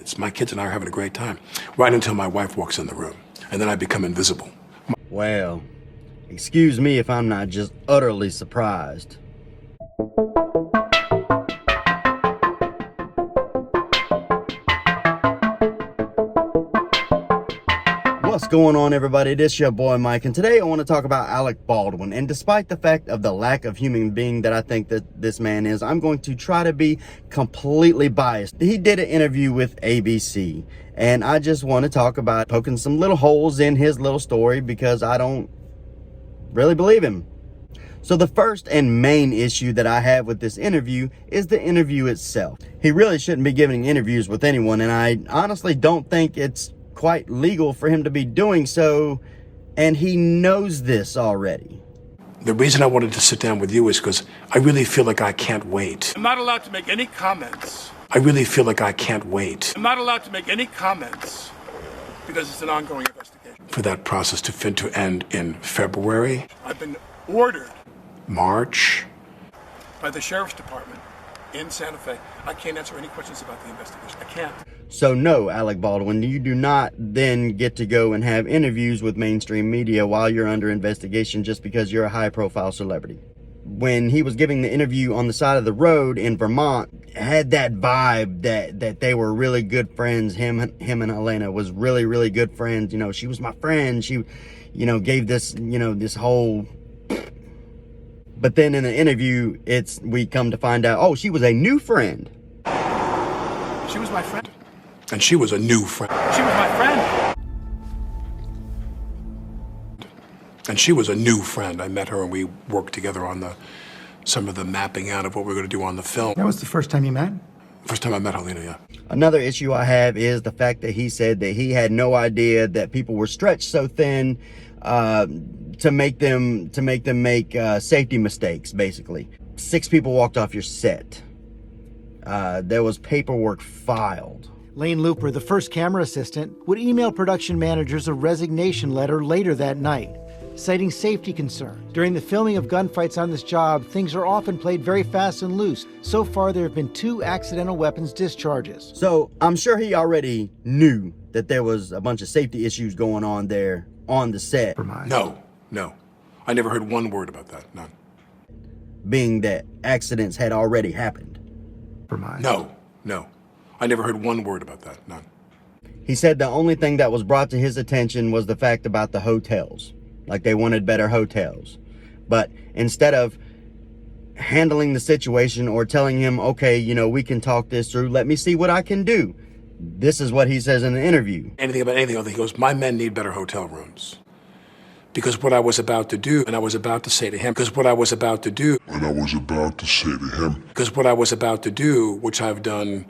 kids. My kids and I are having a great time. Right until my wife walks in the room. And then I become invisible. Well, excuse me if I'm not just utterly surprised. What's going on, everybody? This your boy Mike, and today I want to talk about Alec Baldwin. And despite the fact of the lack of human being that I think that this man is, I'm going to try to be completely biased. He did an interview with ABC, and I just want to talk about poking some little holes in his little story because I don't really believe him. So the first and main issue that I have with this interview is the interview itself. He really shouldn't be giving interviews with anyone, and I honestly don't think it's quite legal for him to be doing so, and he knows this already. The reason I wanted to sit down with you is because I really feel like I can't wait. I'm not allowed to make any comments. I really feel like I can't wait. I'm not allowed to make any comments because it's an ongoing investigation. For that process to end in February, I've been ordered March. by the Sheriff's Department in Santa Fe. I can't answer any questions about the investigation. I can't. So no, Alec Baldwin, you do not then get to go and have interviews with mainstream media while you're under investigation just because you're a high-profile celebrity. When he was giving the interview on the side of the road in Vermont, had that vibe that they were really good friends. Him and Helena was really good friends. You know, she was my friend. She, gave this, this whole... But then in the interview, we come to find out, oh, she was a new friend. She was my friend. And she was a new friend. She was my friend. And she was a new friend. I met her and we worked together on some of the mapping out of what we were going to do on the film. That was the first time you met? First time I met Helena, yeah. Another issue I have is the fact that he said that he had no idea that people were stretched so thin to make them make safety mistakes, basically. 6 people walked off your set. There was paperwork filed. Lane Looper, the first camera assistant, would email production managers a resignation letter later that night, citing safety concern. During the filming of gunfights on this job, things are often played very fast and loose. So far, there have been 2 accidental weapons discharges. So I'm sure he already knew that there was a bunch of safety issues going on there on the set. No. I never heard one word about that, none. Being that accidents had already happened. No. I never heard one word about that, none. He said the only thing that was brought to his attention was the fact about the hotels. Like they wanted better hotels. But instead of handling the situation or telling him, okay, we can talk this through, let me see what I can do. This is what he says in the interview. Anything about anything else, he goes, my men need better hotel rooms. Because what I was about to do, and I was about to say to him, because what I was about to do, which I've done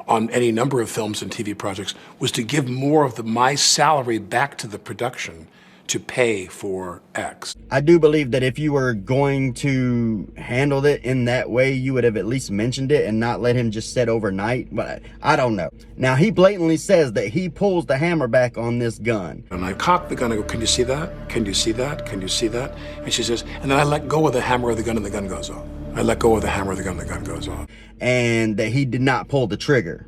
on any number of films and TV projects, was to give more of my salary back to the production to pay for X. I do believe that if you were going to handle it in that way, you would have at least mentioned it and not let him just sit overnight, but I don't know. Now, he blatantly says that he pulls the hammer back on this gun. And I cock the gun, I go, can you see that? Can you see that? Can you see that? And she says, and then I let go of the hammer of the gun and the gun goes off. I let go of the hammer of the gun and the gun goes off. And that he did not pull the trigger.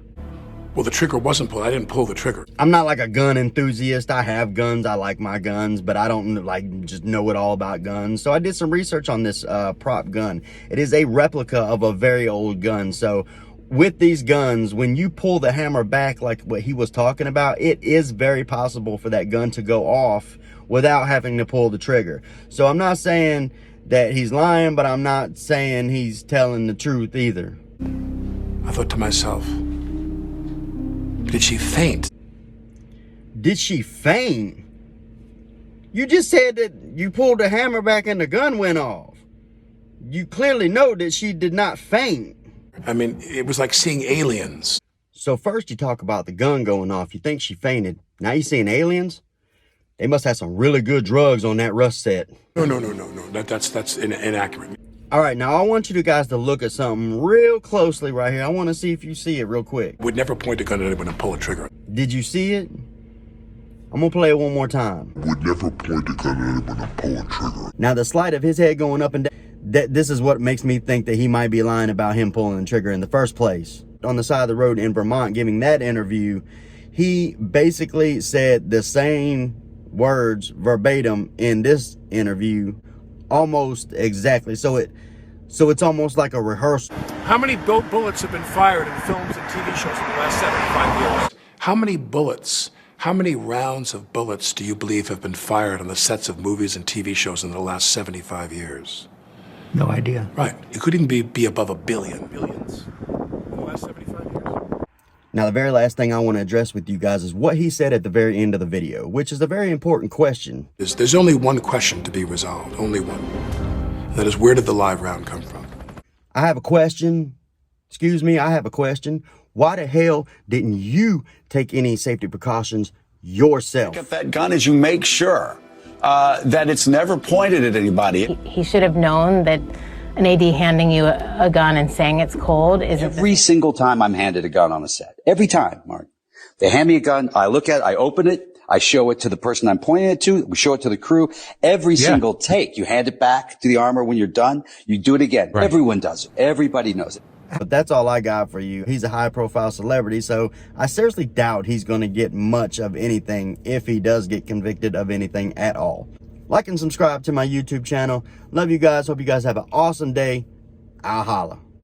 Well, the trigger wasn't pulled. I didn't pull the trigger. I'm not like a gun enthusiast. I have guns. I like my guns, but I don't just know it all about guns. So I did some research on this prop gun. It is a replica of a very old gun. So with these guns, when you pull the hammer back like what he was talking about, it is very possible for that gun to go off without having to pull the trigger. So I'm not saying that he's lying, but I'm not saying he's telling the truth either. I thought to myself, did she faint? Did she faint? You just said that you pulled the hammer back and the gun went off. You clearly know that she did not faint. I mean, it was like seeing aliens. So first you talk about the gun going off. You think she fainted. Now you seeing aliens? They must have some really good drugs on that Rust set. No. That's inaccurate. All right, now I want you guys to look at something real closely right here. I want to see if you see it real quick. Would never point a gun at anyone and pull a trigger. Did you see it? I'm gonna play it one more time. Would never point a gun at anyone and pull a trigger. Now the slide of his head going up and down, this is what makes me think that he might be lying about him pulling the trigger in the first place. on the side of the road in Vermont giving that interview, he basically said the same words verbatim in this interview, almost exactly. So it's almost like a rehearsal. How many bullets have been fired in films and TV shows in the last 75 years? How many bullets, how many rounds of bullets do you believe have been fired on the sets of movies and TV shows in the last 75 years? No idea. Right. It could even be above 1 billion. Billions in the last 75 years. Now, the very last thing I want to address with you guys is what he said at the very end of the video, which is a very important question. There's only one question to be resolved, only one. That is, where did the live round come from? I have a question. Excuse me, I have a question. Why the hell didn't you take any safety precautions yourself? At that gun is you make sure that it's never pointed at anybody. He should have known that an AD handing you a gun and saying it's cold is Every single time I'm handed a gun on a set. Every time, Mark. They hand me a gun, I look at it, I open it, I show it to the person I'm pointing it to, we show it to the crew. Every single take, you hand it back to the armor when you're done, you do it again. Right. Everyone does it. Everybody knows it. But that's all I got for you. He's a high-profile celebrity, so I seriously doubt he's going to get much of anything if he does get convicted of anything at all. Like and subscribe to my YouTube channel. Love you guys. Hope you guys have an awesome day. I'll holla.